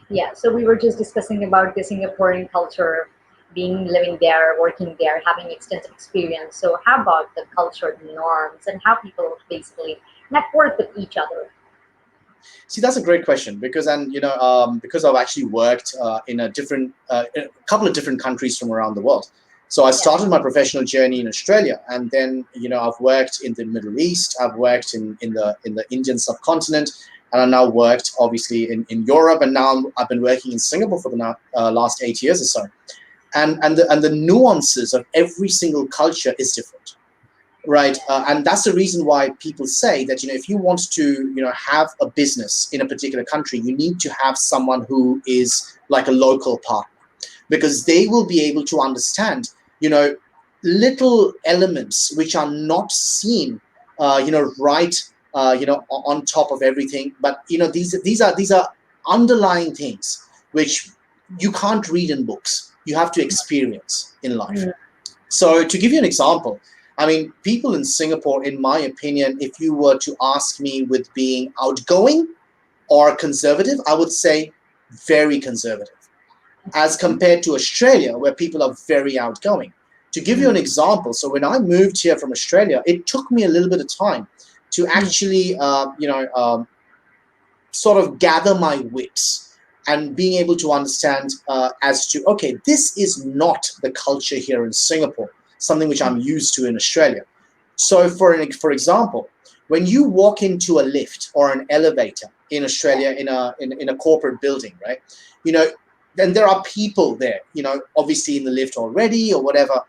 Yeah, so we were just discussing about the Singaporean culture, being living there, working there, having extensive experience. So how about the culture, the norms, and how people basically network with each other? See, that's a great question because, and because I've actually worked in a couple of different countries from around the world. So I Yeah. started my professional journey in Australia, and then I've worked in the Middle East, I've worked in the Indian subcontinent, and I now worked obviously in Europe, and now I've been working in Singapore for the last 8 years or so. And the nuances of every single culture is different. Right, and that's the reason why people say that if you want to have a business in a particular country, you need to have someone who is like a local partner, because they will be able to understand little elements which are not seen right on top of everything, but these are underlying things which you can't read in books, you have to experience in life. Mm. So to give you an example, I mean, people in Singapore, in my opinion, if you were to ask me with being outgoing or conservative, I would say very conservative, as compared to Australia, where people are very outgoing. To give you Mm. an example, so when I moved here from Australia, it took me a little bit of time to Mm. actually, sort of gather my wits and being able to understand as to, okay, this is not the culture here in Singapore, something which I'm used to in Australia. So for example, when you walk into a lift or an elevator in Australia, in a corporate building, right, you know then there are people there, obviously in the lift already or whatever,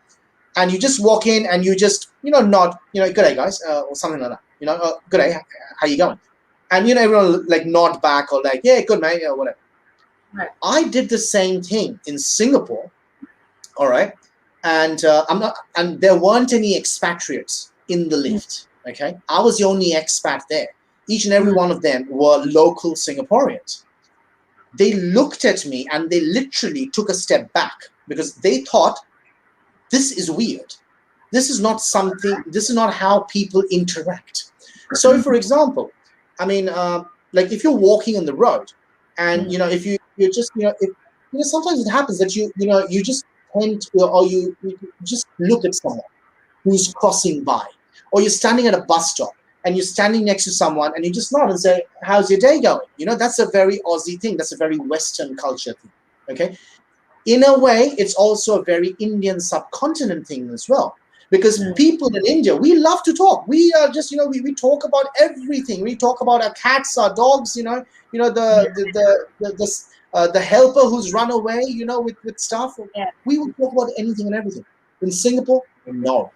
and you just walk in and you just nod, good day guys, or something like that, good day, how you going, and everyone like nod back or like, yeah, good mate, or whatever. Right. I did the same thing in Singapore, all right, and there weren't any expatriates in the Mm. lift. Okay, I was the only expat there. Each and every Mm. one of them were local Singaporeans. They looked at me and they literally took a step back because they thought, this is weird. This is not something. This is not how people interact. So, for example, I mean, like if you're walking on the road, and Mm. if you're just if sometimes it happens that you just tend to, or you just look at someone who's crossing by, or you're standing at a bus stop and you're standing next to someone and you just nod and say, "How's your day going?" That's a very Aussie thing. That's a very Western culture thing. Okay, in a way, it's also a very Indian subcontinent thing as well. Because Mm. people in India, we love to talk. We are just, we talk about everything. We talk about our cats, our dogs, Yeah. the helper who's run away, with stuff. Yeah. We would talk about anything and everything. In Singapore, no.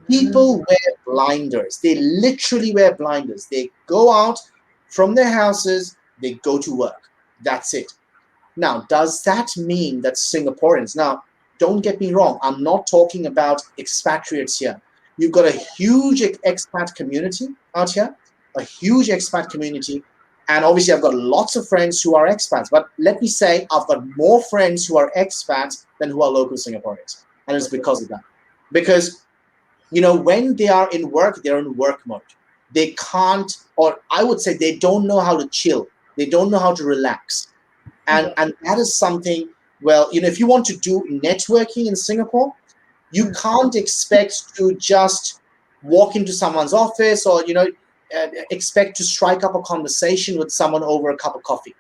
Mm. People wear blinders. They literally wear blinders. They go out from their houses, they go to work. That's it. Now, does that mean that Singaporeans, now, don't get me wrong, I'm not talking about expatriates here. You've got a huge expat community out here, a huge expat community. And obviously, I've got lots of friends who are expats. But let me say, I've got more friends who are expats than who are local Singaporeans. And it's because of that. Because, when they are in work, they're in work mode. They can't, or I would say they don't know how to chill. They don't know how to relax, and Yeah. and that is something, well, if you want to do networking in Singapore, you Mm. can't expect to just walk into someone's office, or expect to strike up a conversation with someone over a cup of coffee.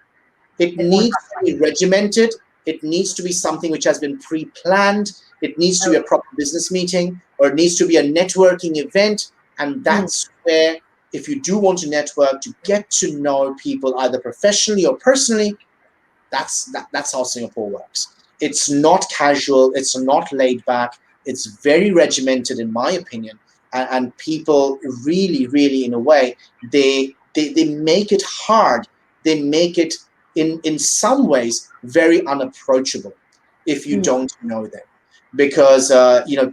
It It won't needs to happen. be regimented. It needs to be something which has been pre-planned. It needs to be a Okay. proper business meeting, or it needs to be a networking event. And Mm. that's where, if you do want to network, to get to know people either professionally or personally, that's how Singapore works. It's not casual. It's not laid back. It's very regimented, in my opinion. And people really, really, in a way, they make it hard. They make it, in some ways, very unapproachable if you Mm. don't know them, because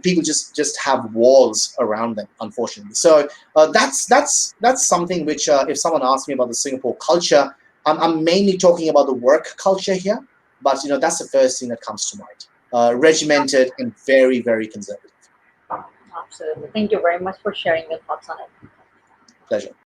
people just have walls around them, unfortunately. So that's something which, if someone asks me about the Singapore culture, I'm mainly talking about the work culture here, but that's the first thing that comes to mind. Regimented and very, very conservative. Absolutely. Thank you very much for sharing your thoughts on it. Pleasure.